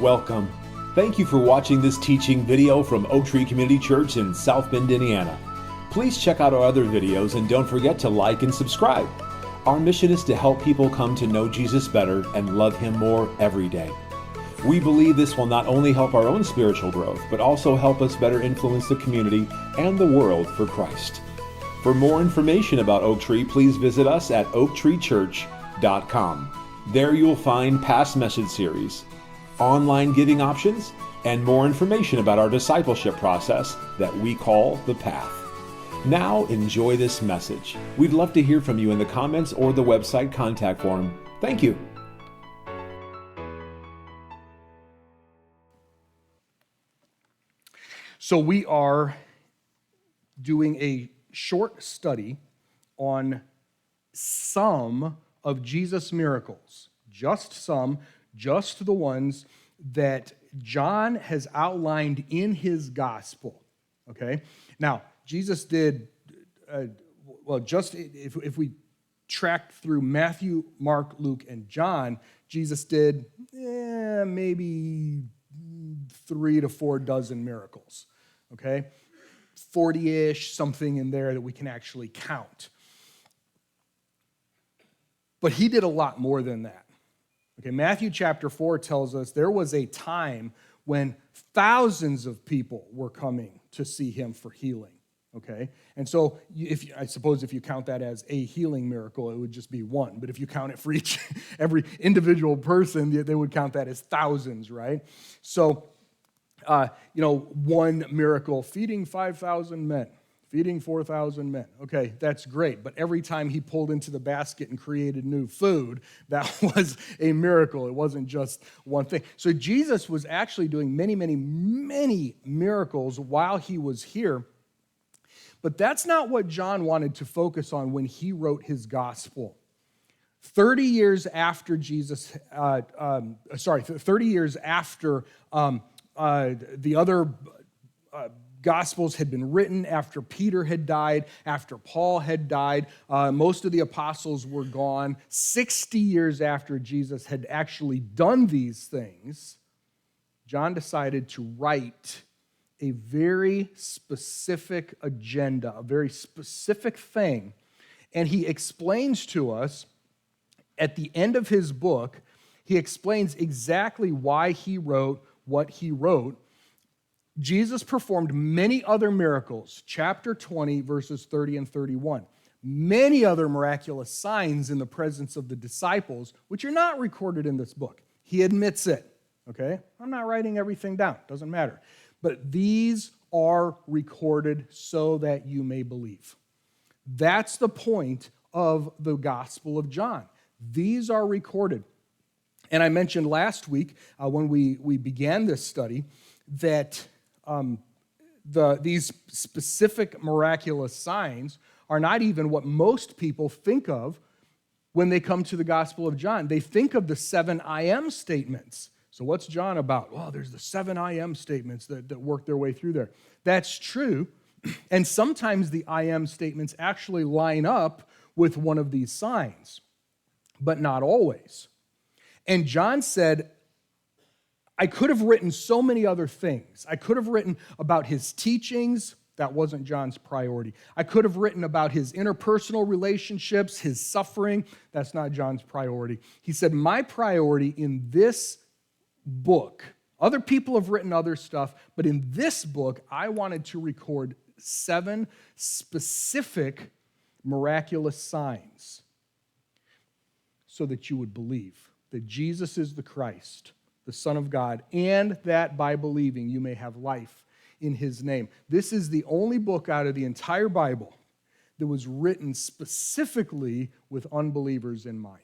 Welcome. Thank you for watching this teaching video from Oak Tree Community Church in South Bend, Indiana. Please check out our other videos and don't forget to like and subscribe. Our mission is to help people come to know Jesus better and love Him more every day. We believe this will not only help our own spiritual growth, but also help us better influence the community and the world for Christ. For more information about Oak Tree, please visit us at oaktreechurch.com. There you'll find past message series, online giving options, and more information about our discipleship process that we call The Path. Now enjoy this message. We'd love to hear from you in the comments or the website contact form. Thank you. So we are doing a short study on some of Jesus' miracles. Just some, just the ones that John has outlined in his gospel, okay? Now, Jesus did, if we tracked through Matthew, Mark, Luke, and John, Jesus did maybe 3 to 4 dozen miracles, okay? 40-ish, something in there that we can actually count. But he did a lot more than that. Okay, Matthew chapter 4 tells us there was a time when thousands of people were coming to see him for healing, okay? And so I suppose if you count that as a healing miracle, it would just be one. But if you count it for every individual person, they would count that as thousands, right? So, one miracle, feeding 5,000 men. Feeding 4,000 men. Okay, that's great. But every time he pulled into the basket and created new food, that was a miracle. It wasn't just one thing. So Jesus was actually doing many, many, many miracles while he was here. But that's not what John wanted to focus on when he wrote his gospel. 30 years after the other Gospels had been written, after Peter had died, after Paul had died, most of the apostles were gone. 60 years after Jesus had actually done these things, John decided to write a very specific agenda, a very specific thing. And he explains to us, at the end of his book, he explains exactly why he wrote what he wrote. Jesus performed many other miracles, chapter 20, verses 30 and 31. Many other miraculous signs in the presence of the disciples, which are not recorded in this book. He admits it, okay? I'm not writing everything down, doesn't matter. But these are recorded so that you may believe. That's the point of the Gospel of John. These are recorded. And I mentioned last week when we began this study that these specific miraculous signs are not even what most people think of when they come to the Gospel of John. They think of the 7 I am statements. So what's John about? Well, there's the 7 I am statements that work their way through there. That's true. And sometimes the I am statements actually line up with one of these signs, but not always. And John said, I could have written so many other things. I could have written about his teachings. That wasn't John's priority. I could have written about his interpersonal relationships, his suffering. That's not John's priority. He said, my priority in this book, other people have written other stuff, but in this book, I wanted to record 7 specific miraculous signs so that you would believe that Jesus is the Christ, the Son of God, and that by believing you may have life in His name. This is the only book out of the entire Bible that was written specifically with unbelievers in mind.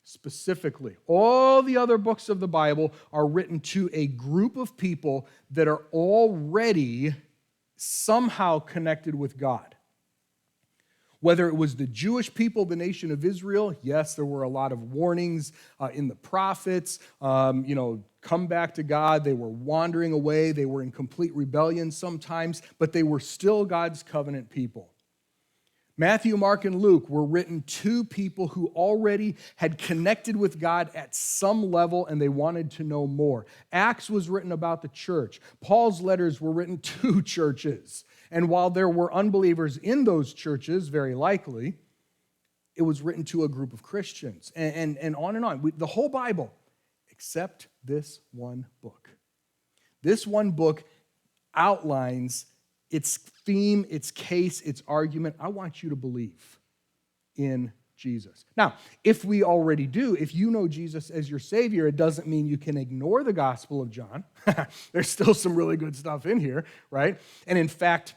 Specifically. All the other books of the Bible are written to a group of people that are already somehow connected with God. Whether it was the Jewish people, the nation of Israel, yes, there were a lot of warnings in the prophets, come back to God. They were wandering away. They were in complete rebellion sometimes, but they were still God's covenant people. Matthew, Mark, and Luke were written to people who already had connected with God at some level and they wanted to know more. Acts was written about the church. Paul's letters were written to churches. And while there were unbelievers in those churches, very likely, it was written to a group of Christians. And on and on. The whole Bible, except this one book. This one book outlines its theme, its case, its argument. I want you to believe in Jesus. Now, if we already do, if you know Jesus as your Savior, it doesn't mean you can ignore the Gospel of John. There's still some really good stuff in here, right? And in fact,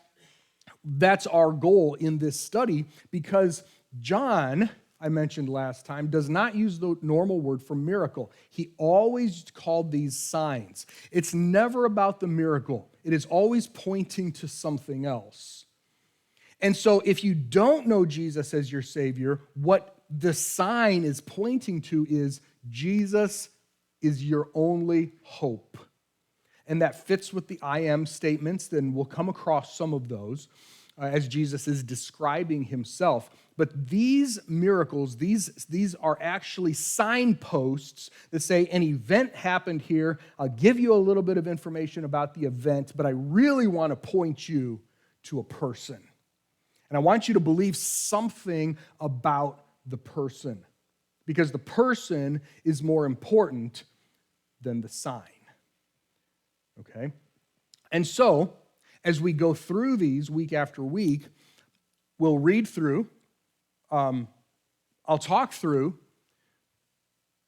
that's our goal in this study because John, I mentioned last time, does not use the normal word for miracle. He always called these signs. It's never about the miracle. It is always pointing to something else. And so if you don't know Jesus as your Savior, what the sign is pointing to is Jesus is your only hope. And that fits with the I am statements, then we'll come across some of those as Jesus is describing himself. But these miracles, these are actually signposts that say an event happened here. I'll give you a little bit of information about the event, but I really want to point you to a person. And I want you to believe something about the person, because the person is more important than the sign. Okay? And so, as we go through these week after week, we'll read through, I'll talk through,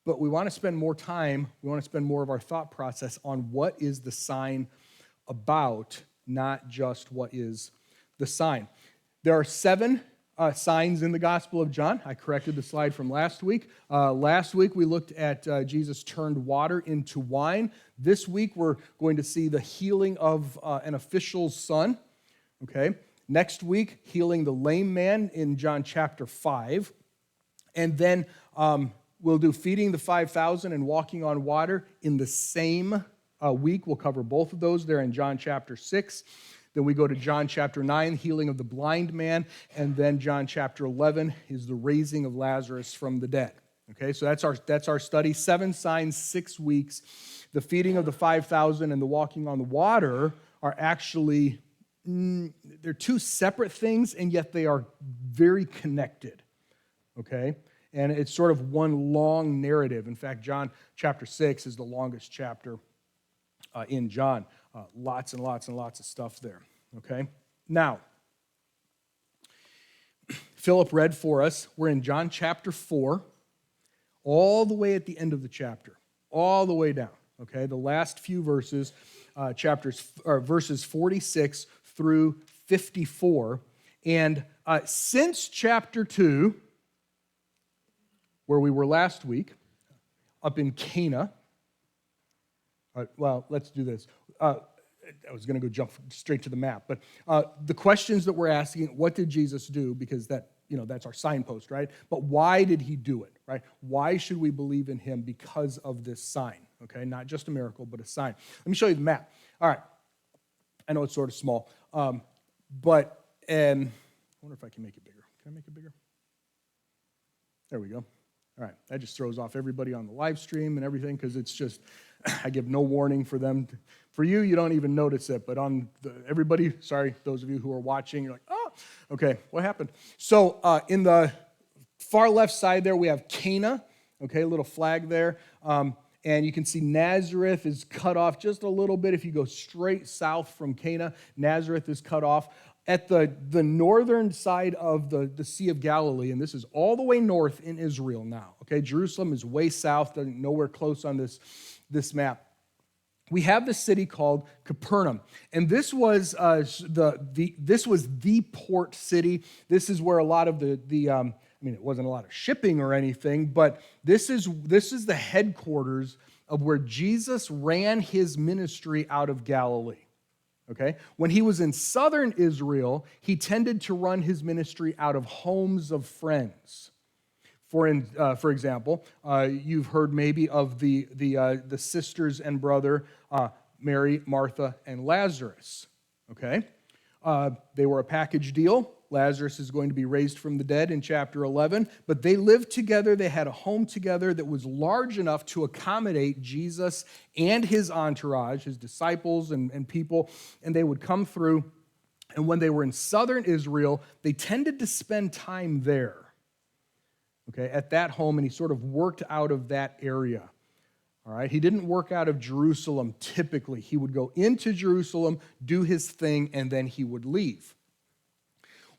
but we want to spend more time, we want to spend more of our thought process on what is the sign about, not just what is the sign. There are 7 signs in the Gospel of John. I corrected the slide from last week. Last week we looked at Jesus turned water into wine. This week we're going to see the healing of an official's son. Okay. Next week, healing the lame man in John chapter 5. And then we'll do feeding the 5,000 and walking on water in the same week. We'll cover both of those there in John chapter 6. Then we go to John chapter 9, healing of the blind man. And then John chapter 11 is the raising of Lazarus from the dead. Okay, so that's our study. 7 signs, 6 weeks. The feeding of the 5,000 and the walking on the water are actually, they're 2 separate things, and yet they are very connected. Okay, and it's sort of one long narrative. In fact, John chapter 6 is the longest chapter in John. Lots and lots and lots of stuff there, okay? Now, Philip read for us. We're in John chapter 4, all the way at the end of the chapter, all the way down, okay? The last few verses, verses 46 through 54. And since chapter 2, where we were last week, up in Cana, well, let's do this. I was going to go jump straight to the map, but the questions that we're asking, what did Jesus do? Because that's our signpost, right? But why did he do it, right? Why should we believe in him? Because of this sign, okay? Not just a miracle, but a sign. Let me show you the map. All right. I know it's sort of small, but I wonder if I can make it bigger. Can I make it bigger? There we go. All right, that just throws off everybody on the live stream and everything because it's just, I give no warning for them. For you, you don't even notice it, but on everybody, sorry, those of you who are watching, you're like, oh, okay, what happened? So in the far left side there, we have Cana, okay, a little flag there, and you can see Nazareth is cut off just a little bit. If you go straight south from Cana, Nazareth is cut off. At the northern side of the Sea of Galilee, and this is all the way north in Israel now, okay? Jerusalem is way south, nowhere close on this map. We have this city called Capernaum, and this was the port city. This is where a lot of it wasn't a lot of shipping or anything, but this is the headquarters of where Jesus ran his ministry out of Galilee. Okay? When he was in southern Israel, he tended to run his ministry out of homes of friends. For example, you've heard maybe of the sisters and brother Mary, Martha, and Lazarus. Okay? They were a package deal. Lazarus is going to be raised from the dead in chapter 11. But they lived together. They had a home together that was large enough to accommodate Jesus and his entourage, his disciples and people. And they would come through. And when they were in southern Israel, they tended to spend time there, okay, at that home. And he sort of worked out of that area. All right, he didn't work out of Jerusalem typically. He would go into Jerusalem, do his thing, and then he would leave.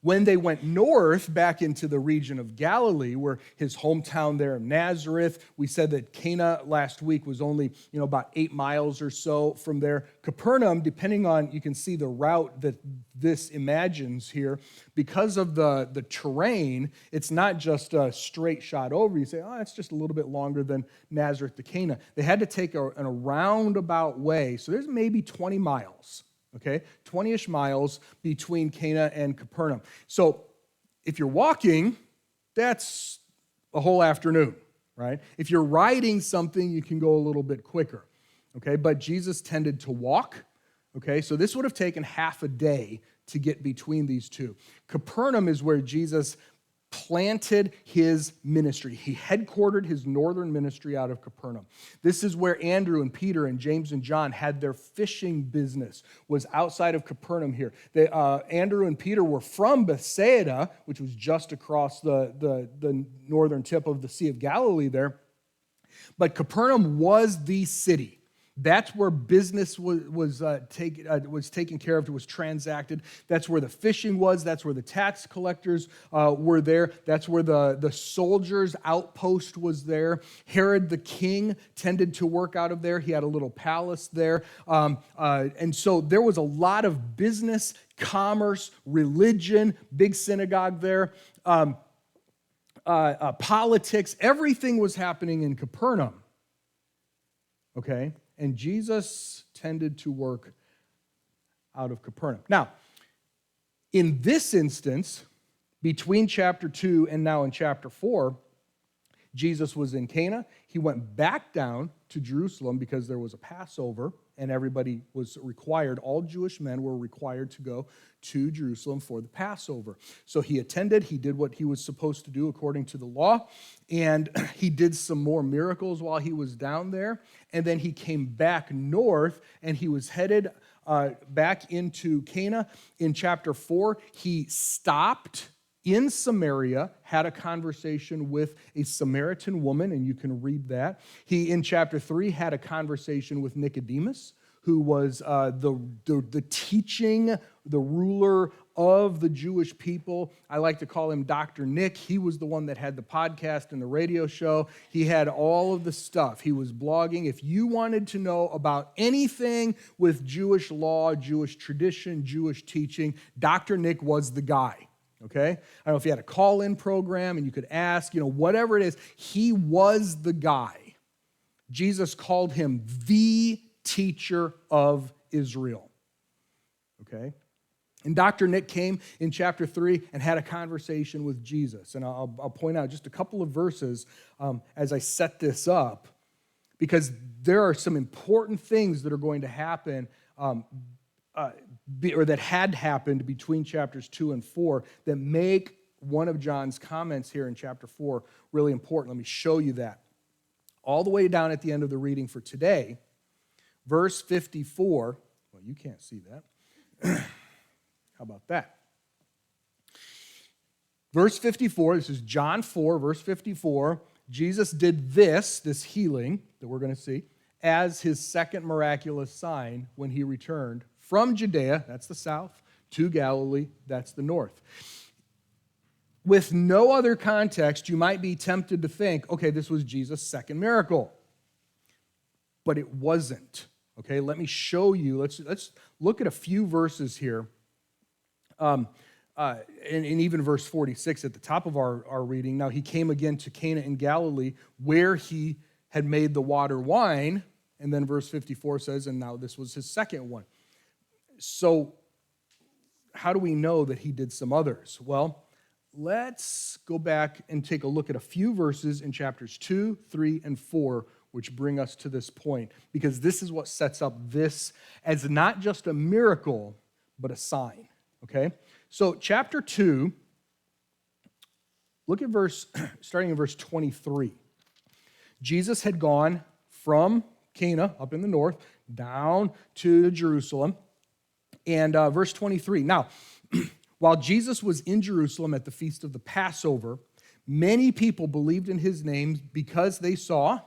When they went north back into the region of Galilee, where his hometown there in Nazareth, we said that Cana last week was only about 8 miles or so from there. Capernaum, depending on, you can see the route that this imagines here, because of the terrain, it's not just a straight shot over. You say, oh, it's just a little bit longer than Nazareth to Cana. They had to take a roundabout way, so there's maybe 20 miles. Okay, 20-ish miles between Cana and Capernaum. So if you're walking, that's a whole afternoon, right? If you're riding something, you can go a little bit quicker, okay? But Jesus tended to walk, okay? So this would have taken half a day to get between these two. Capernaum is where Jesus planted his ministry. He headquartered his northern ministry out of Capernaum. This is where Andrew and Peter and James and John had their fishing business, was outside of Capernaum here. Andrew and Peter were from Bethsaida, which was just across the northern tip of the Sea of Galilee there. But Capernaum was the city. That's where business was taken care of, was transacted. That's where the fishing was. That's where the tax collectors were there. That's where the soldiers' outpost was there. Herod the king tended to work out of there. He had a little palace there. And so there was a lot of business, commerce, religion, big synagogue there, politics. Everything was happening in Capernaum. Okay? And Jesus tended to work out of Capernaum. Now, in this instance, between chapter 2 and now in chapter 4, Jesus was in Cana. He went back down to Jerusalem because there was a Passover, and everybody was required, all Jewish men were required to go to Jerusalem for the Passover. So he attended, he did what he was supposed to do according to the law, and he did some more miracles while he was down there, and then he came back north, and he was headed back into Cana. In chapter 4, he stopped in Samaria, had a conversation with a Samaritan woman, and you can read that. He, in chapter 3, had a conversation with Nicodemus, who was the teaching, the ruler of the Jewish people. I like to call him Dr. Nick. He was the one that had the podcast and the radio show. He had all of the stuff. He was blogging. If you wanted to know about anything with Jewish law, Jewish tradition, Jewish teaching, Dr. Nick was the guy. Okay? I don't know if he had a call-in program and you could ask, whatever it is, he was the guy. Jesus called him the teacher of Israel. Okay? And Dr. Nick came in chapter 3 and had a conversation with Jesus. And I'll point out just a couple of verses as I set this up, because there are some important things that are going to happen or that had happened between chapters 2 and 4 that make one of John's comments here in chapter 4 really important. Let me show you that. All the way down at the end of the reading for today, verse 54. Well, you can't see that. How about that? Verse 54, this is John 4, verse 54. Jesus did this healing that we're going to see, as his second miraculous sign when he returned from Judea, that's the south, to Galilee, that's the north. With no other context, you might be tempted to think, okay, this was Jesus' second miracle. But it wasn't. Okay, let me show you. Let's look at a few verses here. And even verse 46 at the top of our reading. Now he came again to Cana in Galilee, where he had made the water wine. And then verse 54 says, and now this was his second one. So how do we know that he did some others? Well, let's go back and take a look at a few verses in chapters 2, 3, and 4, which bring us to this point, because this is what sets up this as not just a miracle, but a sign, okay? So chapter 2, look at starting in verse 23. Jesus had gone from Cana, up in the north, down to Jerusalem. And verse 23, now, while Jesus was in Jerusalem at the feast of the Passover, many people believed in his name because they saw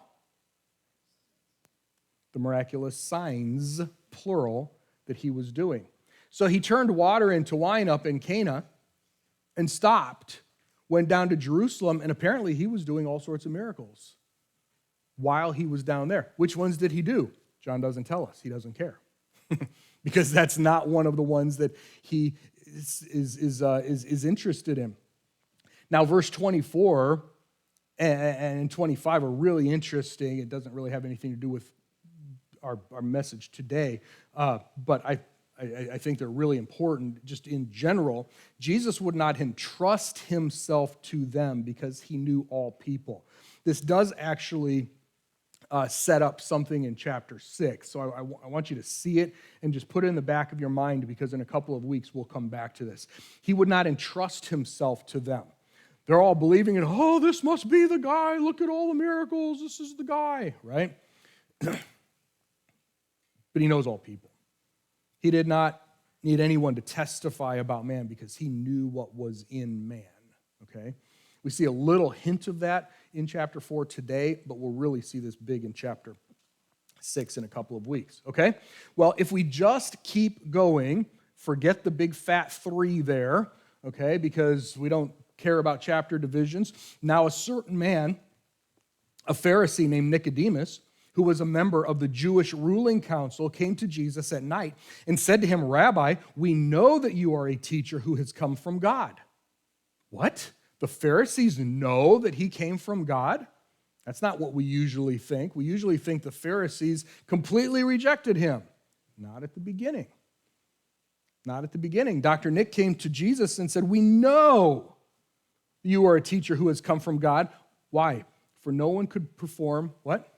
the miraculous signs, plural, that he was doing. So he turned water into wine up in Cana and stopped, went down to Jerusalem, and apparently he was doing all sorts of miracles while he was down there. Which ones did he do? John doesn't tell us. He doesn't care. Because that's not one of the ones that he is interested in. Now, verse 24 and 25 are really interesting. It doesn't really have anything to do with our message today, but I think they're really important just in general. Jesus would not entrust himself to them because he knew all people. This does actually set up something in chapter 6. So I want you to see it and just put it in the back of your mind, because in a couple of weeks we'll come back to this. He would not entrust himself to them. They're all believing in, oh, this must be the guy. Look at all the miracles. This is the guy, right? But he knows all people. He did not need anyone to testify about man because he knew what was in man, okay? We see a little hint of that in chapter 4 today, but we'll really see this big in chapter 6 in a couple of weeks, okay? Well, if we just keep going, forget the big fat 3 there, okay, because we don't care about chapter divisions. Now, a certain man, a Pharisee named Nicodemus, who was a member of the Jewish ruling council, came to Jesus at night and said to him, Rabbi, we know that you are a teacher who has come from God. What? The Pharisees know that he came from God? That's not what we usually think. We usually think the Pharisees completely rejected him. Not at the beginning. Not at the beginning. Dr. Nick came to Jesus and said, we know you are a teacher who has come from God. Why? For no one could perform what?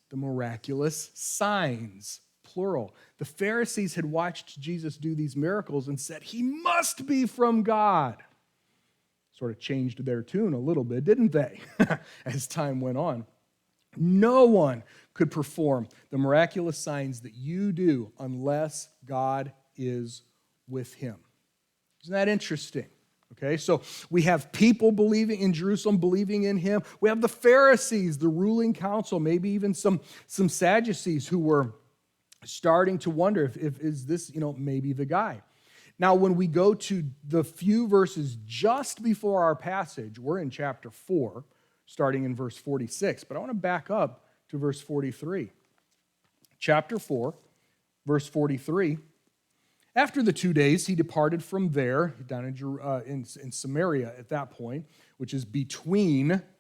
The miraculous signs, plural. The Pharisees had watched Jesus do these miracles and said, he must be from God. Sort of changed their tune a little bit, didn't they? As time went on. No one could perform the miraculous signs that you do unless God is with him. Isn't that interesting? Okay, so we have people believing in Jerusalem, believing in him. We have the Pharisees, the ruling council, maybe even some Sadducees who were starting to wonder if is this, maybe the guy. Now, when we go to the few verses just before our passage, we're in chapter 4, starting in verse 46. But I want to back up to verse 43. Chapter 4, verse 43. After the 2 days, he departed from there, down in Samaria at that point, which is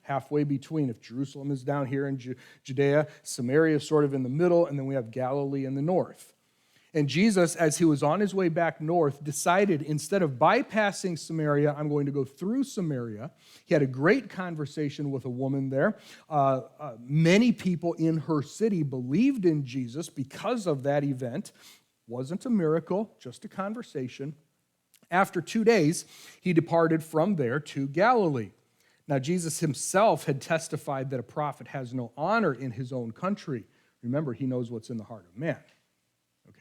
halfway between. If Jerusalem is down here in Judea, Samaria is sort of in the middle, and then we have Galilee in the north. And Jesus, as he was on his way back north, decided instead of bypassing Samaria, I'm going to go through Samaria. He had a great conversation with a woman there. Many people in her city believed in Jesus because of that event. Wasn't a miracle, just a conversation. After 2 days, he departed from there to Galilee. Now, Jesus himself had testified that a prophet has no honor in his own country. Remember, he knows what's in the heart of man.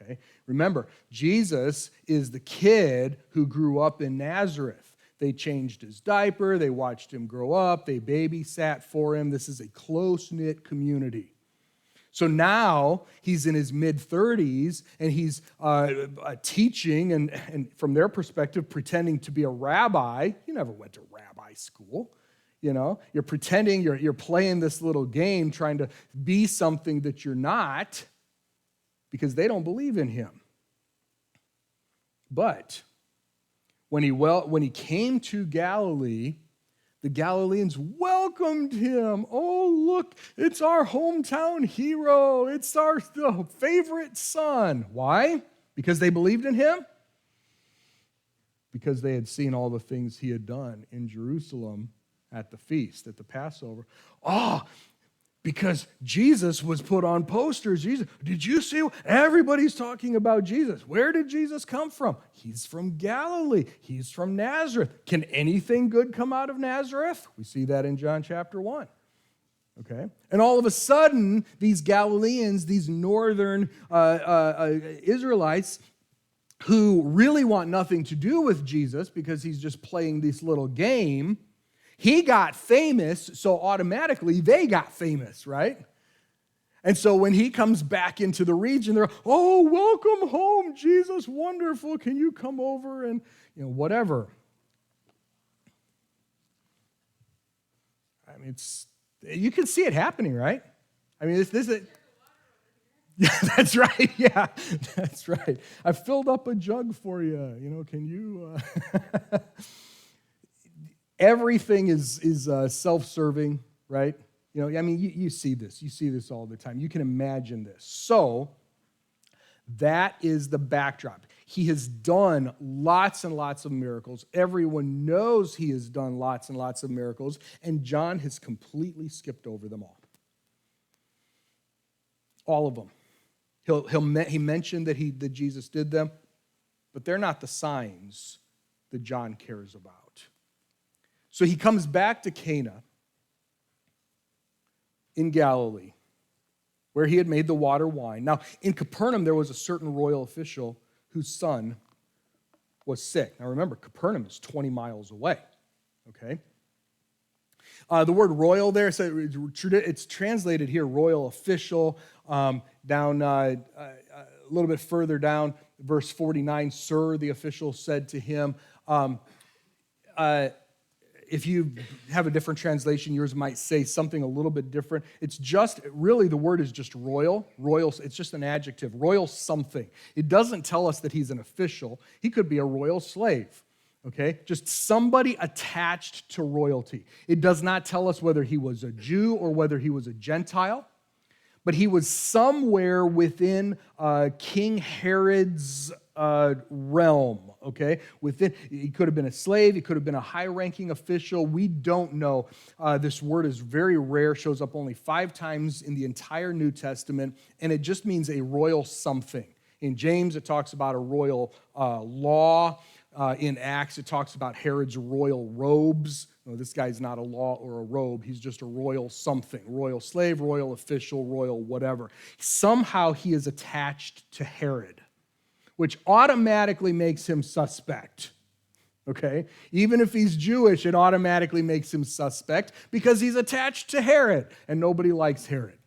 Okay? Remember, Jesus is the kid who grew up in Nazareth. They changed his diaper, they watched him grow up, they babysat for him. This is a close-knit community. So now he's in his mid-30s, and he's teaching, and from their perspective, pretending to be a rabbi. You never went to rabbi school. You're pretending, you're playing this little game, trying to be something that you're not, because they don't believe in him. But when he came to Galilee, the Galileans welcomed him. Oh, look, it's our hometown hero. It's our favorite son. Why? Because they believed in him? Because they had seen all the things he had done in Jerusalem at the feast, at the Passover. Oh, Because Jesus was put on posters. Jesus, did you see? Everybody's talking about Jesus. Where did Jesus come from? He's from Galilee. He's from Nazareth. Can anything good come out of Nazareth? We see that in John chapter 1. Okay? And all of a sudden, these Galileans, these northern Israelites, who really want nothing to do with Jesus because he's just playing this little game, he got famous, so automatically they got famous, right? And so when he comes back into the region, they're, oh, welcome home, Jesus, wonderful. Can you come over and, whatever. I mean, you can see it happening, right? I mean, this is... Yeah, that's right. Yeah, that's right. I filled up a jug for you. Can you... Everything is self-serving, right? You see this. You see this all the time. You can imagine this. So that is the backdrop. He has done lots and lots of miracles. Everyone knows he has done lots and lots of miracles, and John has completely skipped over them all. All of them. He mentioned that Jesus did them, but they're not the signs that John cares about. So he comes back to Cana in Galilee, where he had made the water wine. Now, in Capernaum, there was a certain royal official whose son was sick. Now, remember, Capernaum is 20 miles away, okay? The word royal there, so it's translated here, royal official. Down a little bit further down, verse 49, sir, the official said to him. If you have a different translation, yours might say something a little bit different. It's just, really the word is just royal. Royal, it's just an adjective, royal something. It doesn't tell us that he's an official. He could be a royal slave, okay? Just somebody attached to royalty. It does not tell us whether he was a Jew or whether he was a Gentile, but he was somewhere within King Herod's realm, okay? He could have been a slave, he could have been a high-ranking official, we don't know. This word is very rare, shows up only 5 times in the entire New Testament, and it just means a royal something. In James, it talks about a royal law. In Acts, it talks about Herod's royal robes. No, this guy's not a law or a robe. He's just a royal something. Royal slave, royal official, royal whatever. Somehow he is attached to Herod, which automatically makes him suspect. Okay? Even if he's Jewish, it automatically makes him suspect because he's attached to Herod, and nobody likes Herod.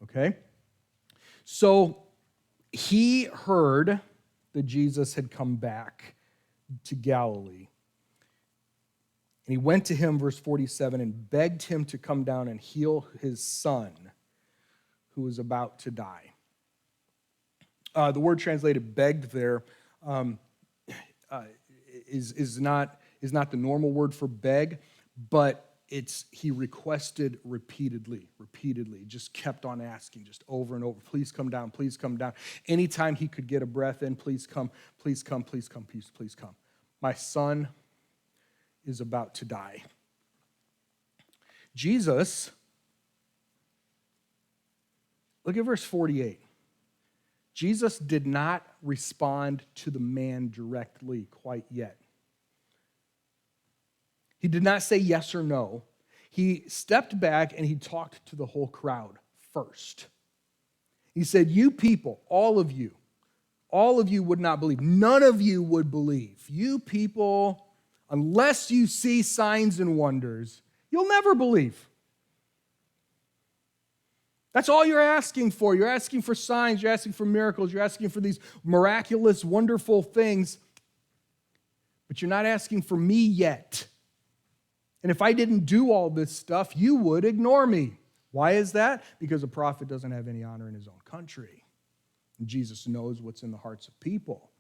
Okay? So he heard that Jesus had come back to Galilee. And he went to him, verse 47, and begged him to come down and heal his son, who was about to die. The word translated begged there is not the normal word for beg, but he requested repeatedly, just kept on asking, just over and over, please come down, please come down. Anytime he could get a breath in, please come, please come, please come, please come. My son is about to die. Jesus, look at verse 48. Jesus did not respond to the man directly quite yet. He did not say yes or no. He stepped back and he talked to the whole crowd first. He said, you people, all of you would not believe. None of you would believe. You people, unless you see signs and wonders, you'll never believe. That's all you're asking for. You're asking for signs, you're asking for miracles, you're asking for these miraculous, wonderful things, but you're not asking for me yet. And if I didn't do all this stuff, you would ignore me. Why is that? Because a prophet doesn't have any honor in his own country. And Jesus knows what's in the hearts of people.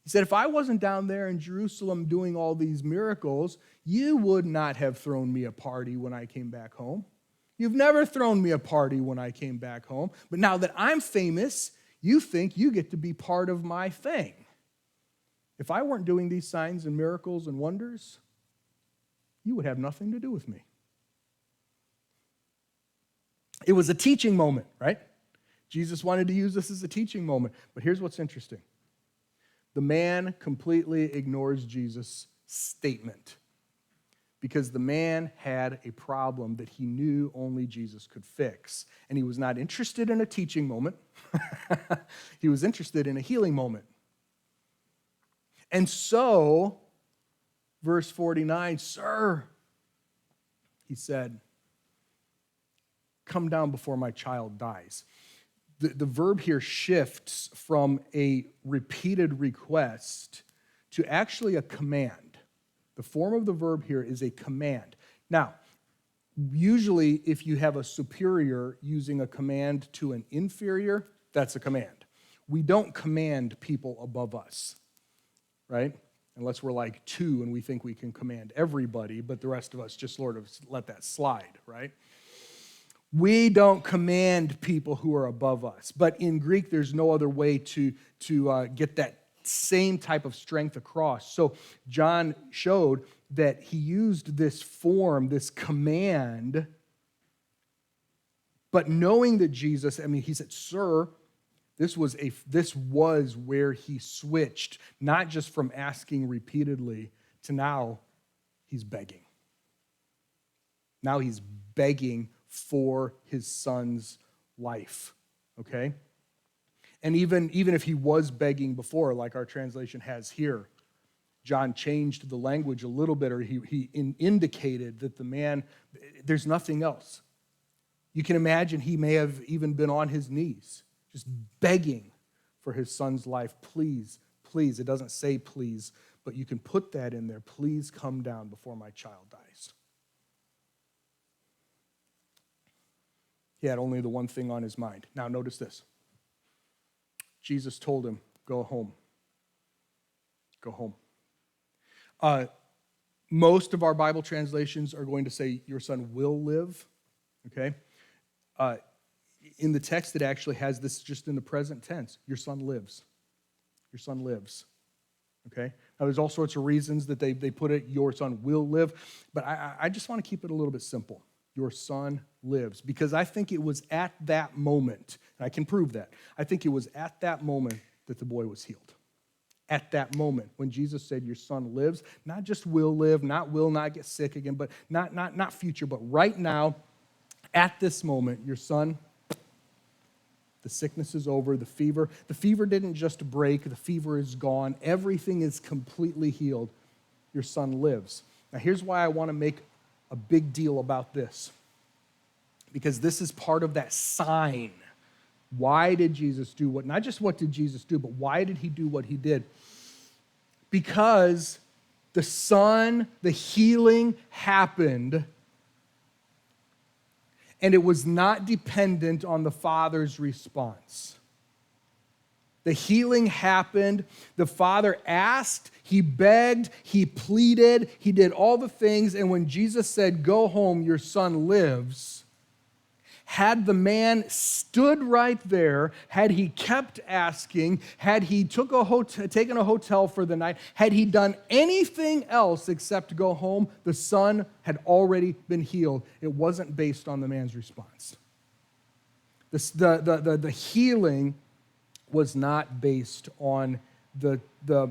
He said, if I wasn't down there in Jerusalem doing all these miracles, you would not have thrown me a party when I came back home. You've never thrown me a party when I came back home. But now that I'm famous, you think you get to be part of my thing. If I weren't doing these signs and miracles and wonders, you would have nothing to do with me. It was a teaching moment, right? Jesus wanted to use this as a teaching moment. But here's what's interesting. The man completely ignores Jesus' statement because the man had a problem that he knew only Jesus could fix. And he was not interested in a teaching moment. He was interested in a healing moment. And so, verse 49, "Sir," he said, "come down before my child dies." The verb here shifts from a repeated request to actually a command. The form of the verb here is a command. Now, usually if you have a superior using a command to an inferior, that's a command. We don't command people above us, right? Unless we're like 2 and we think we can command everybody, but the rest of us just sort of let that slide, right? We don't command people who are above us. But in Greek, there's no other way to get that same type of strength across. So John showed that he used this form, this command, but knowing that Jesus, he said, "Sir," this was where he switched, not just from asking repeatedly to now he's begging. Now he's begging for his son's life, okay? And even if he was begging before, like our translation has here, John changed the language a little bit, or he indicated that the man, there's nothing else. You can imagine he may have even been on his knees, just begging for his son's life. Please, please. It doesn't say please, but you can put that in there. Please come down before my child dies. He had only the one thing on his mind. Now, notice this. Jesus told him, "Go home. Go home." Most of our Bible translations are going to say, "Your son will live." Okay? In the text, it actually has this just in the present tense. Your son lives. Your son lives. Okay? Now, there's all sorts of reasons that they put it, your son will live, but I just want to keep it a little bit simple. Your son lives. Because I think it was at that moment, and I can prove that, I think it was at that moment that the boy was healed. At that moment, when Jesus said, "Your son lives," not just will live, not will not get sick again, but not future, but right now, at this moment, your son, the sickness is over, the fever didn't just break, the fever is gone, everything is completely healed. Your son lives. Now, here's why I want to make a big deal about this, because this is part of that sign. Why did Jesus do what? Not just what did Jesus do, but why did he do what he did? Because the healing happened, and it was not dependent on the Father's response. The healing happened. The Father asked, he begged, he pleaded, he did all the things. And when Jesus said, "Go home, your son lives," had the man stood right there, had he kept asking, had he taken a hotel for the night, had he done anything else except go home, the son had already been healed. It wasn't based on the man's response. The healing was not based on the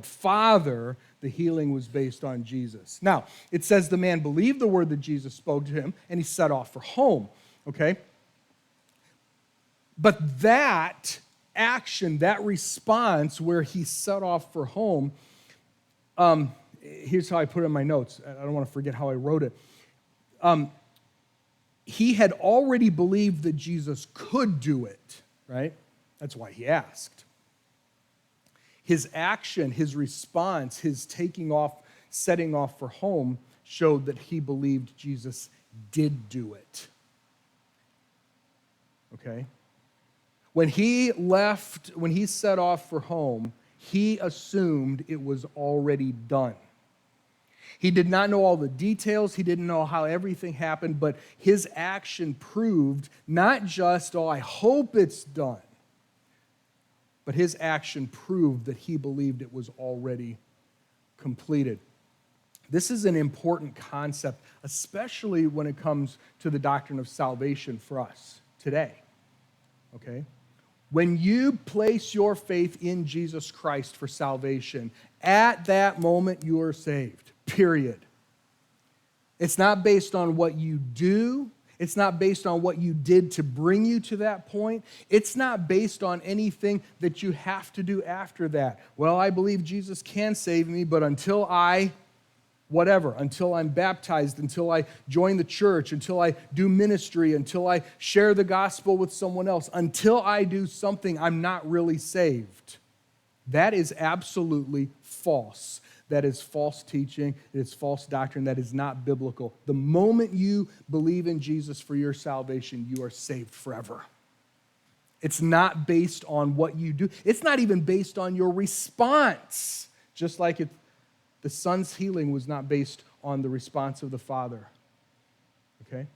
Father. The healing was based on Jesus. Now, it says the man believed the word that Jesus spoke to him, and he set off for home, okay? But that action, that response where he set off for home, here's how I put it in my notes. I don't want to forget how I wrote it. He had already believed that Jesus could do it, right? That's why he asked. His action, his response, his taking off, setting off for home showed that he believed Jesus did do it. Okay? When he set off for home, he assumed it was already done. He did not know all the details. He didn't know how everything happened, but his action proved not just, I hope it's done, but his action proved that he believed it was already completed. This is an important concept, especially when it comes to the doctrine of salvation for us today, okay? When you place your faith in Jesus Christ for salvation, at that moment you are saved, period. It's not based on what you do. It's not based on what you did to bring you to that point. It's not based on anything that you have to do after that. Well, I believe Jesus can save me, but until I'm baptized, until I join the church, until I do ministry, until I share the gospel with someone else, until I do something, I'm not really saved. That is absolutely false. That is false teaching. It is false doctrine. That is not biblical. The moment you believe in Jesus for your salvation, you are saved forever. It's not based on what you do. It's not even based on your response. Just like the son's healing was not based on the response of the father. Okay?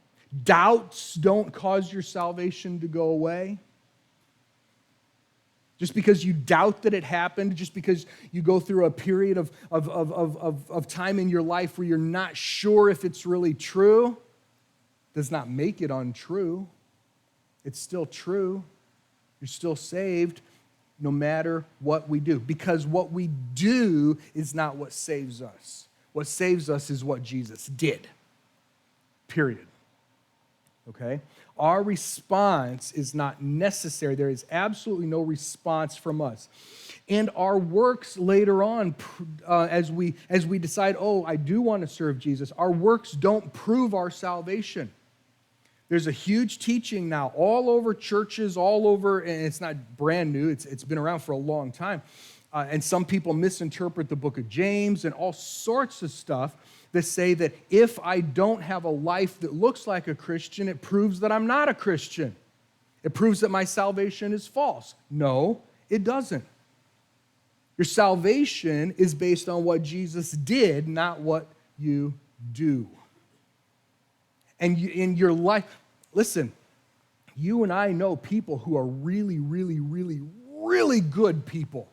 Doubts don't cause your salvation to go away. Just because you doubt that it happened, just because you go through a period of time in your life where you're not sure if it's really true, does not make it untrue. It's still true. You're still saved no matter what we do. Because what we do is not what saves us. What saves us is what Jesus did. Period. Okay? Our response is not necessary. There is absolutely no response from us. And our works later on, as we decide, I do want to serve Jesus, our works don't prove our salvation. There's a huge teaching now all over churches, all over, and it's not brand new, it's been around for a long time. And some people misinterpret the book of James and all sorts of stuff that say that if I don't have a life that looks like a Christian, it proves that I'm not a Christian. It proves that my salvation is false. No, it doesn't. Your salvation is based on what Jesus did, not what you do. And in your life, listen, you and I know people who are really, really, really, really good people.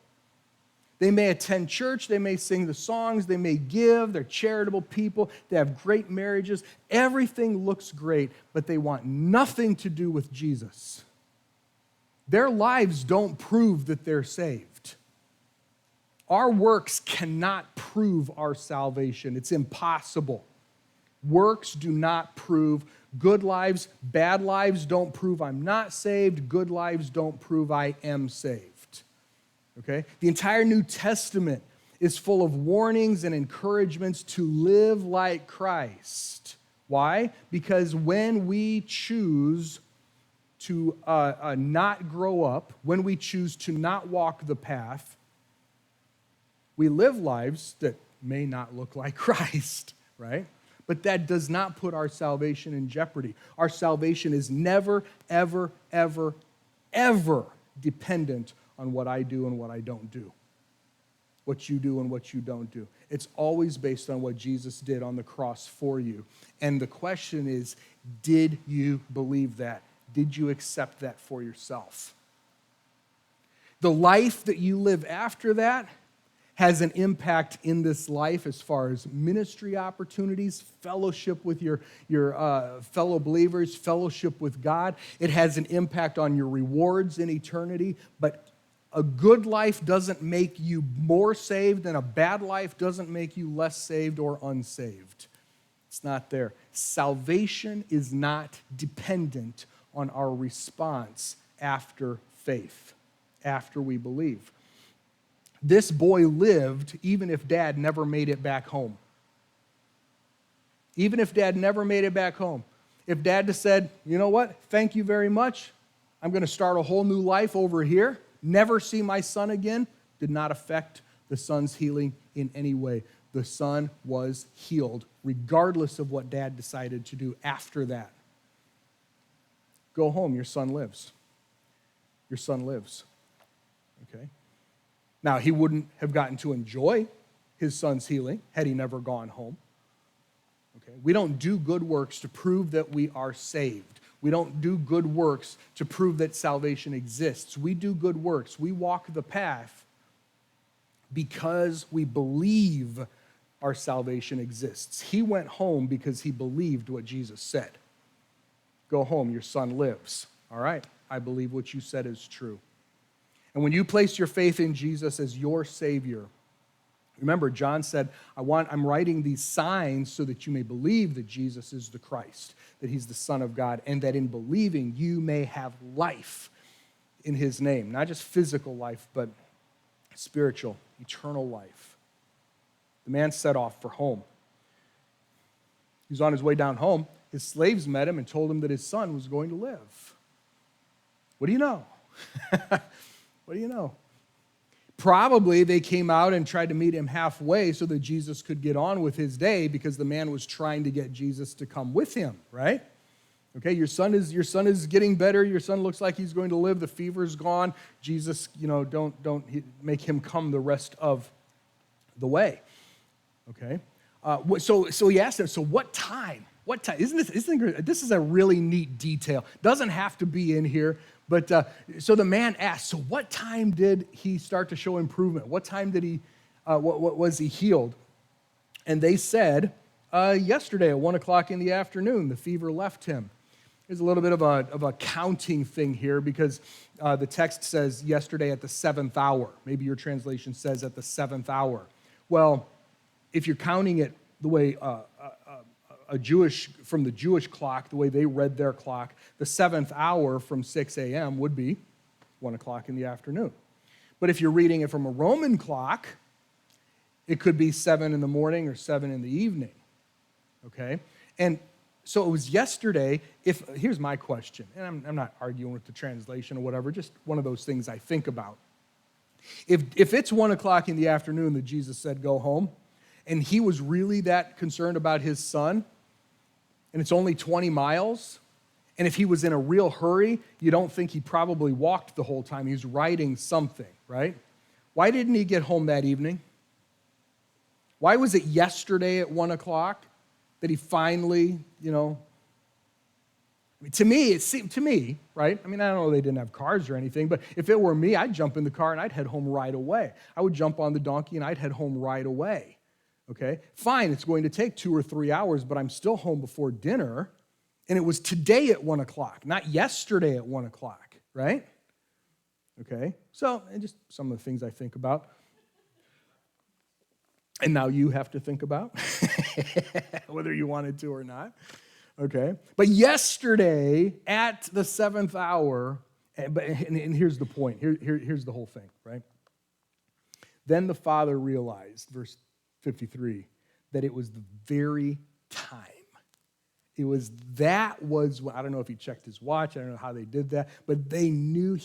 They may attend church, they may sing the songs, they may give, they're charitable people, they have great marriages, everything looks great, but they want nothing to do with Jesus. Their lives don't prove that they're saved. Our works cannot prove our salvation. It's impossible. Works do not prove good lives. Bad lives don't prove I'm not saved. Good lives don't prove I am saved. Okay? The entire New Testament is full of warnings and encouragements to live like Christ. Why? Because when we choose to not grow up, when we choose to not walk the path, we live lives that may not look like Christ, right? But that does not put our salvation in jeopardy. Our salvation is never, ever, ever, ever dependent on what I do and what I don't do. What you do and what you don't do. It's always based on what Jesus did on the cross for you. And the question is, did you believe that? Did you accept that for yourself? The life that you live after that has an impact in this life as far as ministry opportunities, fellowship with your fellow believers, fellowship with God. It has an impact on your rewards in eternity, but a good life doesn't make you more saved, and a bad life doesn't make you less saved or unsaved. It's not there. Salvation is not dependent on our response after faith, after we believe. This boy lived even if dad never made it back home. Even if dad never made it back home. If dad just said, you know what, thank you very much, I'm going to start a whole new life over here, never see my son again, did not affect the son's healing in any way. The son was healed, regardless of what dad decided to do after that. Go home, your son lives. Your son lives. Okay? Now, he wouldn't have gotten to enjoy his son's healing had he never gone home. Okay? We don't do good works to prove that we are saved. We don't do good works to prove that salvation exists. We do good works. We walk the path because we believe our salvation exists. He went home because he believed what Jesus said. Go home, your son lives. All right, I believe what you said is true. And when you place your faith in Jesus as your Savior, remember, John said, I'm writing these signs so that you may believe that Jesus is the Christ, that he's the Son of God, and that in believing you may have life in his name. Not just physical life, but spiritual, eternal life. The man set off for home. He was on his way down home. His slaves met him and told him that his son was going to live. What do you know? What do you know? Probably they came out and tried to meet him halfway so that Jesus could get on with his day, because the man was trying to get Jesus to come with him, right? Okay, your son is getting better. Your son looks like he's going to live. The fever's gone. Jesus, don't make him come the rest of the way. Okay, so he asked him. So what time? What time? This is a really neat detail. Doesn't have to be in here, but so the man asked. So what time did he start to show improvement? What time did he? What was he healed? And they said, yesterday at 1 o'clock in the afternoon, the fever left him. There's a little bit of a counting thing here, because the text says yesterday at the 7th hour. Maybe your translation says at the 7th hour. Well, if you're counting it the way from the Jewish clock, the way they read their clock, the 7th hour from 6 a.m. would be 1 o'clock in the afternoon. But if you're reading it from a Roman clock, it could be 7 in the morning or 7 in the evening. Okay? And so it was yesterday. Here's my question, and I'm not arguing with the translation or whatever, just one of those things I think about. If it's 1 o'clock in the afternoon that Jesus said, go home, and he was really that concerned about his son, and it's only 20 miles, and if he was in a real hurry, you don't think he probably walked the whole time. He was riding something, right? Why didn't he get home that evening? Why was it yesterday at 1 o'clock that he finally, to me, it seemed to me, right? I mean, I don't know they didn't have cars or anything, but if it were me, I'd jump in the car and I'd head home right away. I would jump on the donkey and I'd head home right away. Okay? Fine, it's going to take 2 or 3 hours, but I'm still home before dinner, and it was today at 1 o'clock, not yesterday at 1 o'clock, right? Okay? So, and just some of the things I think about. And now you have to think about, whether you wanted to or not. Okay? But yesterday, at the 7th hour, and here's the point. Here's the whole thing, right? Then the father realized, verse 53, that it was the very time. I don't know if he checked his watch. I don't know how they did that. But he knew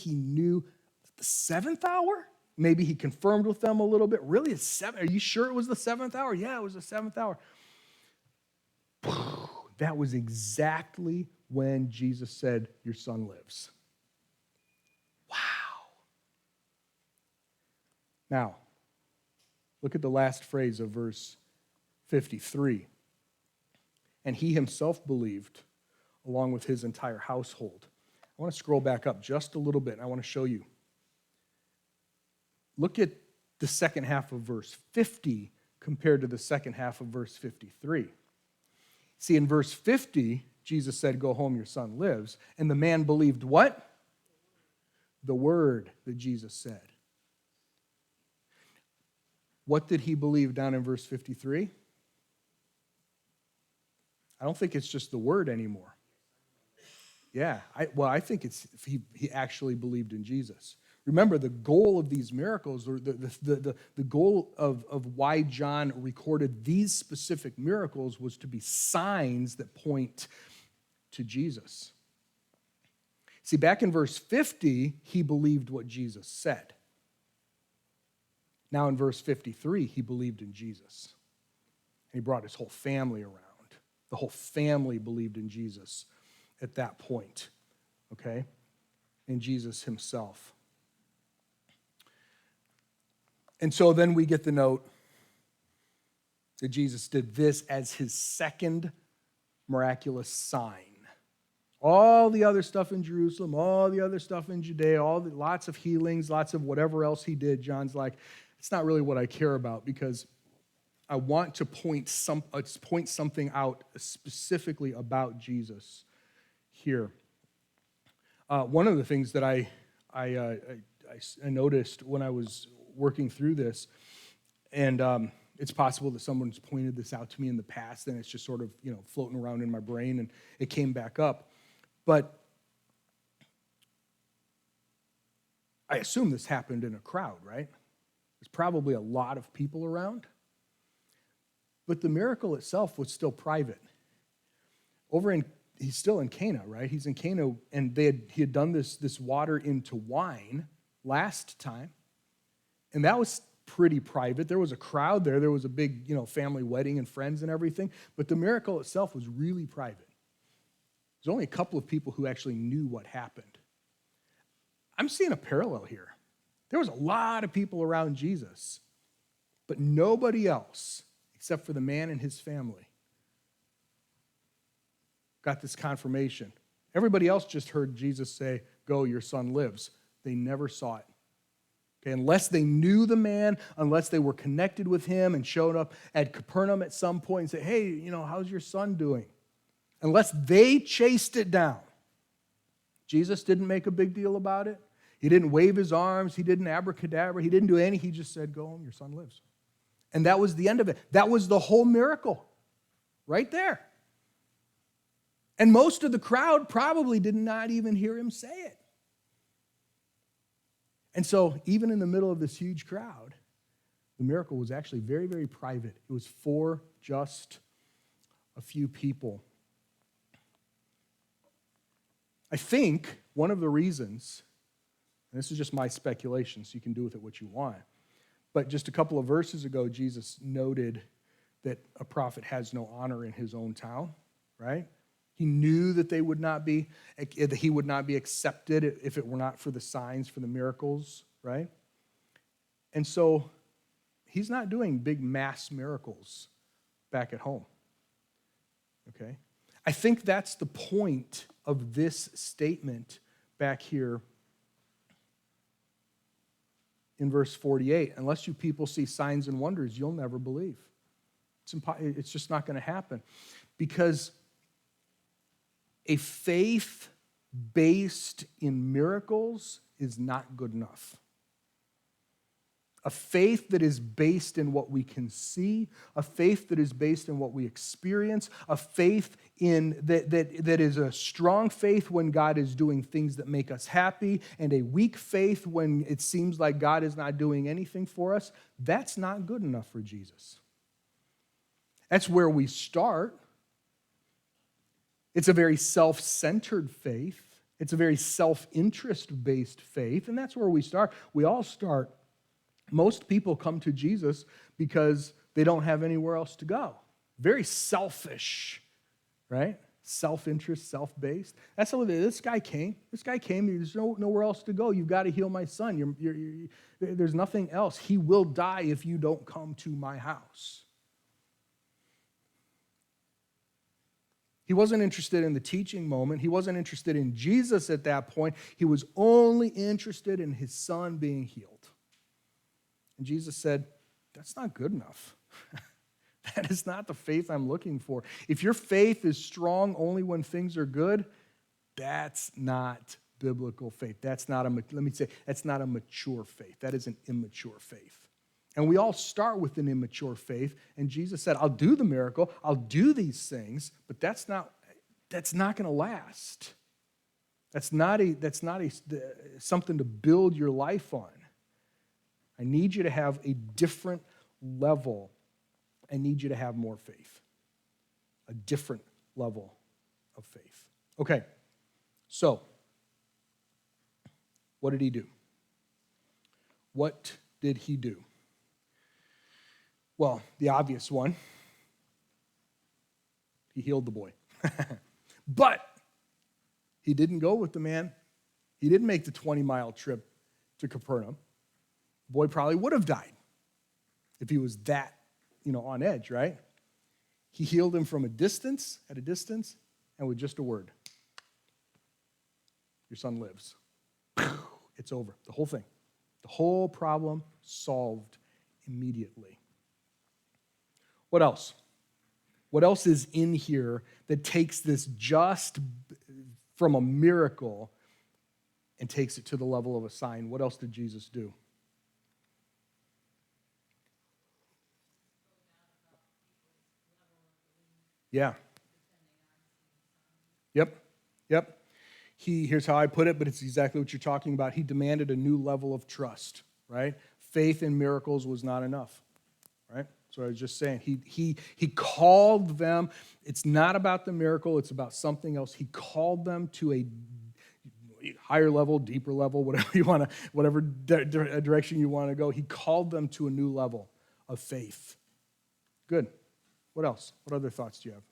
the 7th hour? Maybe he confirmed with them a little bit. Really, it's 7? Are you sure it was the 7th hour? Yeah, it was the 7th hour. That was exactly when Jesus said, your son lives. Wow. Now, look at the last phrase of verse 53. And he himself believed, along with his entire household. I want to scroll back up just a little bit, and I want to show you. Look at the second half of verse 50 compared to the second half of verse 53. See, in verse 50, Jesus said, go home, your son lives. And the man believed what? The word that Jesus said. What did he believe down in verse 53? I don't think it's just the word anymore. Yeah, I think he actually believed in Jesus. Remember, the goal of these miracles, or the goal of why John recorded these specific miracles, was to be signs that point to Jesus. See, back in verse 50, he believed what Jesus said. Now in verse 53, he believed in Jesus. And he brought his whole family around. The whole family believed in Jesus at that point, okay? In Jesus himself. And so then we get the note that Jesus did this as his second miraculous sign. All the other stuff in Jerusalem, all the other stuff in Judea, lots of healings, lots of whatever else he did, John's like, it's not really what I care about, because I want to point something out specifically about Jesus here. One of the things that I noticed when I was working through this, and it's possible that someone's pointed this out to me in the past, and it's just sort of floating around in my brain, and it came back up. But I assume this happened in a crowd, right? There's probably a lot of people around. But the miracle itself was still private. He's still in Cana, right? He's in Cana, and he had done this water into wine last time, and that was pretty private. There was a crowd there. There was a big, family wedding and friends and everything, but the miracle itself was really private. There's only a couple of people who actually knew what happened. I'm seeing a parallel here. There was a lot of people around Jesus, but nobody else, except for the man and his family, got this confirmation. Everybody else just heard Jesus say, "Go, your son lives." They never saw it. Okay, unless they knew the man, unless they were connected with him and showed up at Capernaum at some point and said, "Hey, how's your son doing?" Unless they chased it down. Jesus didn't make a big deal about it. He didn't wave his arms. He didn't abracadabra. He didn't do anything. He just said, "Go home, your son lives." And that was the end of it. That was the whole miracle right there. And most of the crowd probably did not even hear him say it. And so even in the middle of this huge crowd, the miracle was actually very, very private. It was for just a few people. I think one of the reasons, and this is just my speculation, so you can do with it what you want, but just a couple of verses ago, Jesus noted that a prophet has no honor in his own town, right? He knew that he would not be accepted if it were not for the signs, for the miracles, right? And so he's not doing big mass miracles back at home, okay? I think that's the point of this statement back here in verse 48. Unless you people see signs and wonders, you'll never believe. It's just not going to happen. Because a faith based in miracles is not good enough. A faith that is based in what we can see, a faith that is based in what we experience, a faith that is a strong faith when God is doing things that make us happy, and a weak faith when it seems like God is not doing anything for us, that's not good enough for Jesus. That's where we start. It's a very self-centered faith. It's a very self-interest-based faith, and that's where we start. We all start. Most people come to Jesus because they don't have anywhere else to go. Very selfish, right? Self-interest, self-based. That's how this guy came. This guy came. There's nowhere else to go. You've got to heal my son. There's nothing else. He will die if you don't come to my house. He wasn't interested in the teaching moment. He wasn't interested in Jesus at that point. He was only interested in his son being healed. And Jesus said, that's not good enough. That is not the faith I'm looking for. If your faith is strong only when things are good, that's not biblical faith. That's not a mature faith. That is an immature faith. And we all start with an immature faith, and Jesus said, I'll do the miracle, I'll do these things, but that's not going to last. That's not something to build your life on. I need you to have a different level. I need you to have more faith. A different level of faith. Okay, so what did he do? What did he do? Well, the obvious one, he healed the boy. But he didn't go with the man. He didn't make the 20-mile trip to Capernaum. The boy probably would have died if he was that, on edge, right? He healed him from at a distance, and with just a word. Your son lives. It's over. The whole thing. The whole problem solved immediately. What else? What else is in here that takes this just from a miracle and takes it to the level of a sign. What else did Jesus do? Yeah. Yep. Here's how I put it, but it's exactly what you're talking about. He demanded a new level of trust, right? Faith in miracles was not enough, right? So I was just saying, he called them. It's not about the miracle, it's about something else. He called them to a higher level, deeper level, whatever direction you want to go. He called them to a new level of faith. Good. What else? What other thoughts do you have?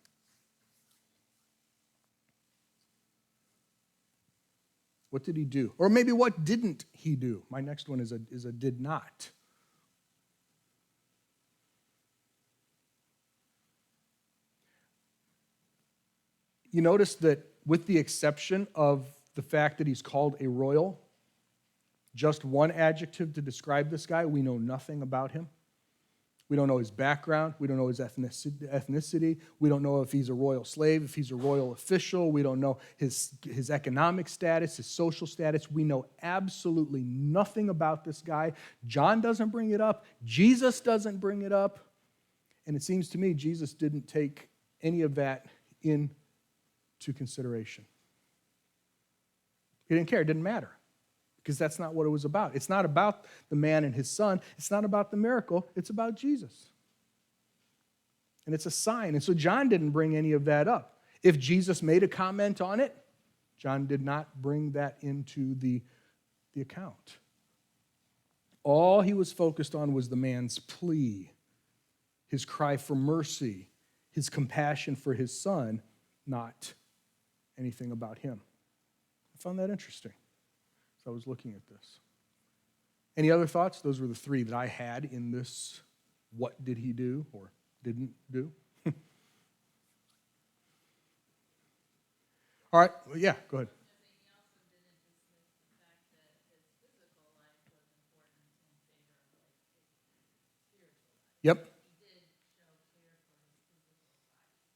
What did he do? Or maybe what didn't he do? My next one is a did not. You notice that with the exception of the fact that he's called a royal, just one adjective to describe this guy, we know nothing about him. We don't know his background. We don't know his ethnicity. We don't know if he's a royal slave, if he's a royal official. We don't know his economic status, his social status. We know absolutely nothing about this guy. John doesn't bring it up. Jesus doesn't bring it up. And it seems to me Jesus didn't take any of that into consideration. He didn't care. It didn't matter. Because that's not what it was about. It's not about the man and his son. It's not about the miracle. It's about Jesus. And it's a sign. And so John didn't bring any of that up. If Jesus made a comment on it, John did not bring that into the account. All he was focused on was the man's plea, his cry for mercy, his compassion for his son, not anything about him. I found that interesting. So I was looking at this. Any other thoughts? Those were the three that I had in this what did he do or didn't do. All right, well, yeah, go ahead. Yep.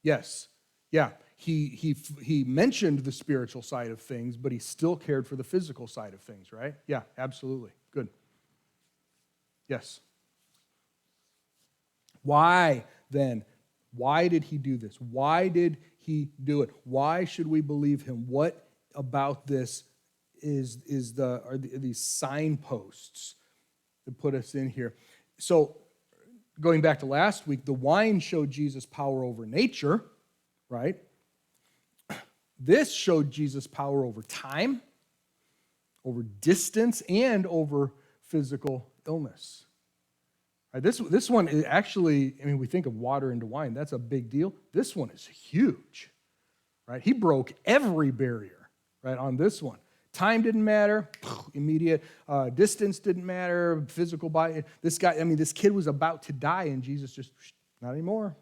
Yes. Yeah. He mentioned the spiritual side of things, but he still cared for the physical side of things, right? Yeah, absolutely. Good. Yes. Why then? Why did he do this? Why did he do it? Why should we believe him? What about this are these signposts that put us in here? So, going back to last week, the wine showed Jesus' power over nature, right? This showed Jesus' power over time, over distance, and over physical illness. Right, this one is actually, we think of water into wine. That's a big deal. This one is huge. Right? He broke every barrier, right, on this one. Time didn't matter, immediate. Distance didn't matter, physical body. This guy, this kid was about to die, and Jesus just, not anymore.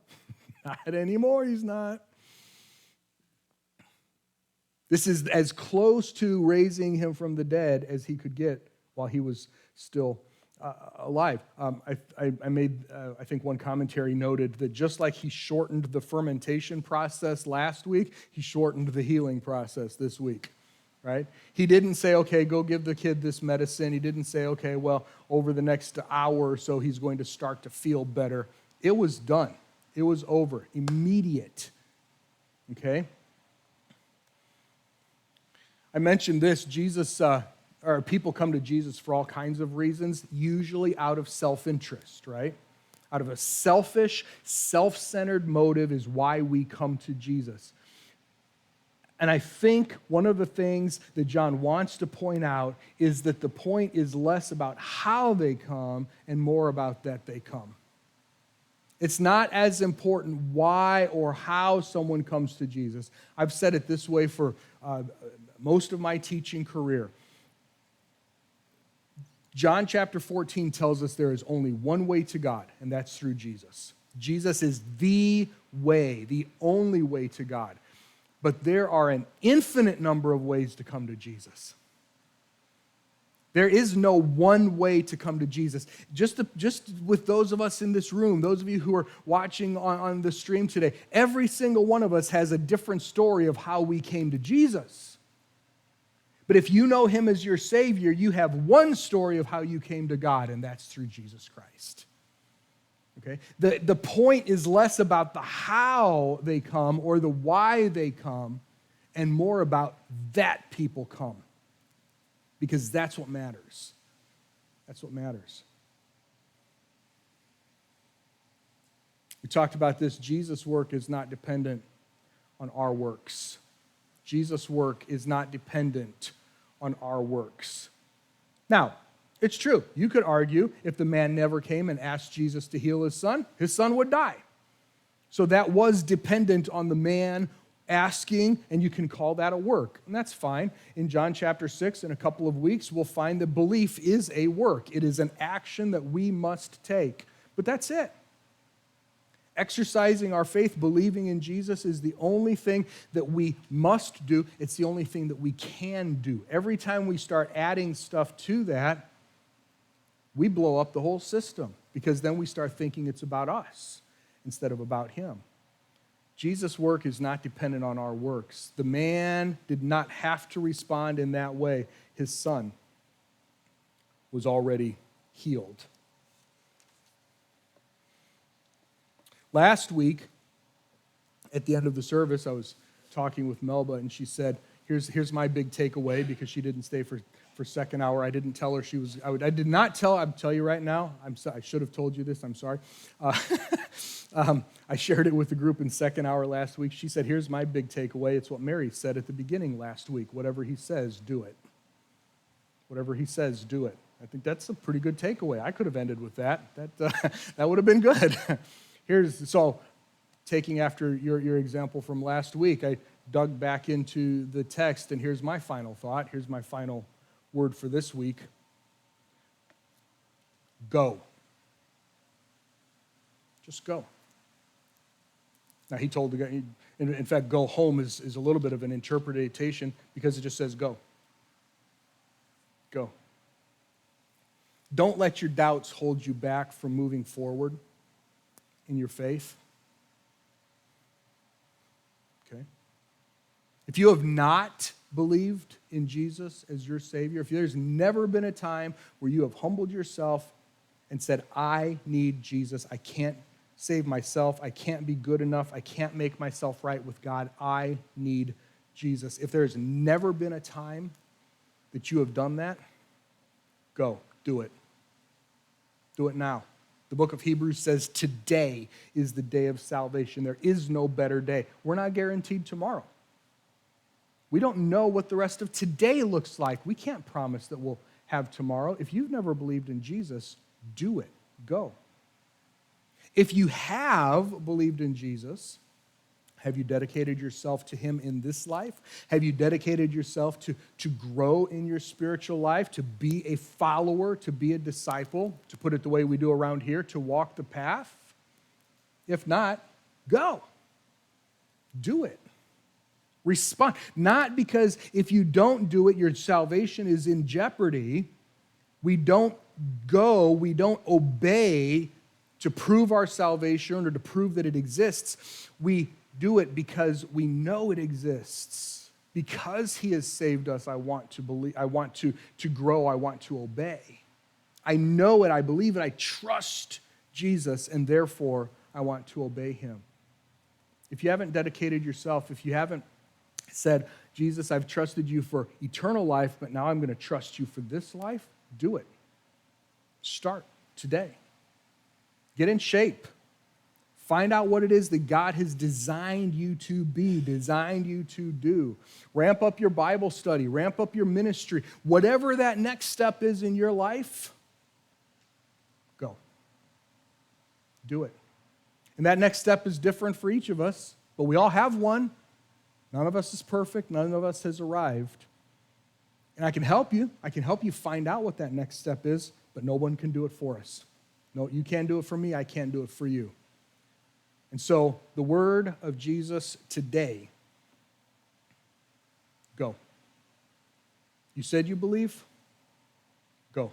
Not anymore, he's not. This is as close to raising him from the dead as he could get while he was still alive. I made, I think one commentary noted that just like he shortened the fermentation process last week, he shortened the healing process this week, right? He didn't say, okay, go give the kid this medicine. He didn't say, okay, well, over the next hour or so, he's going to start to feel better. It was done. It was over. Immediate. Okay? I mentioned this, people come to Jesus for all kinds of reasons, usually out of self-interest, right? Out of a selfish, self-centered motive is why we come to Jesus. And I think one of the things that John wants to point out is that the point is less about how they come and more about that they come. It's not as important why or how someone comes to Jesus. I've said it this way for most of my teaching career. John chapter 14 tells us there is only one way to God, and that's through Jesus. Jesus is the way, the only way to God. But there are an infinite number of ways to come to Jesus. There is no one way to come to Jesus. Just with those of us in this room, those of you who are watching on the stream today, every single one of us has a different story of how we came to Jesus. But if you know him as your Savior, you have one story of how you came to God, and that's through Jesus Christ. Okay? The point is less about the how they come or the why they come, and more about that people come. Because that's what matters. That's what matters. We talked about this. Jesus' work is not dependent on our works. Jesus' work is not dependent on our works. Now, it's true. You could argue if the man never came and asked Jesus to heal his son would die. So that was dependent on the man asking, and you can call that a work. And that's fine. In John chapter 6, in a couple of weeks, we'll find that belief is a work. It is an action that we must take. But that's it. Exercising our faith, believing in Jesus, is the only thing that we must do. It's the only thing that we can do. Every time we start adding stuff to that, we blow up the whole system, because then we start thinking it's about us instead of about him. Jesus' work is not dependent on our works. The man did not have to respond in that way. His son was already healed. Last week, at the end of the service, I was talking with Melba, and she said, here's my big takeaway, because she didn't stay for second hour. I didn't tell her she was, I did not tell, I'll tell you right now, I should have told you this, I'm sorry. I shared it with the group in second hour last week. She said, here's my big takeaway. It's what Mary said at the beginning last week. Whatever he says, do it. Whatever he says, do it. I think that's a pretty good takeaway. I could have ended with that. That would have been good. So taking after your example from last week, I dug back into the text, and here's my final thought. Here's my final word for this week. Go. Just go. Now, he told the guy, in fact, go home is a little bit of an interpretation, because it just says go. Go. Don't let your doubts hold you back from moving forward in your faith. Okay? If you have not believed in Jesus as your Savior, if there's never been a time where you have humbled yourself and said, I need Jesus, I can't save myself, I can't be good enough, I can't make myself right with God, I need Jesus. If there's never been a time that you have done that, go, do it. Do it now. The book of Hebrews says today is the day of salvation. There is no better day. We're not guaranteed tomorrow. We don't know what the rest of today looks like. We can't promise that we'll have tomorrow. If you've never believed in Jesus, do it. Go. If you have believed in Jesus, have you dedicated yourself to him in this life? Have you dedicated yourself to grow in your spiritual life, to be a follower, to be a disciple, to put it the way we do around here, to walk the path? If not, go. Do it. Respond. Not because if you don't do it, your salvation is in jeopardy. We don't go, we don't obey to prove our salvation or to prove that it exists. We do it because we know it exists. Because he has saved us, I want to believe, I want to grow, I want to obey. I know it, I believe it, I trust Jesus, and therefore I want to obey him. If you haven't dedicated yourself, if you haven't said, Jesus, I've trusted you for eternal life, but now I'm going to trust you for this life, do it. Start today. Get in shape. Find out what it is that God has designed you to be, designed you to do. Ramp up your Bible study, ramp up your ministry. Whatever that next step is in your life, go. Do it. And that next step is different for each of us, but we all have one. None of us is perfect. None of us has arrived. And I can help you. I can help you find out what that next step is, but no one can do it for us. No, you can't do it for me. I can't do it for you. And so the word of Jesus today, go. You said you believe? Go.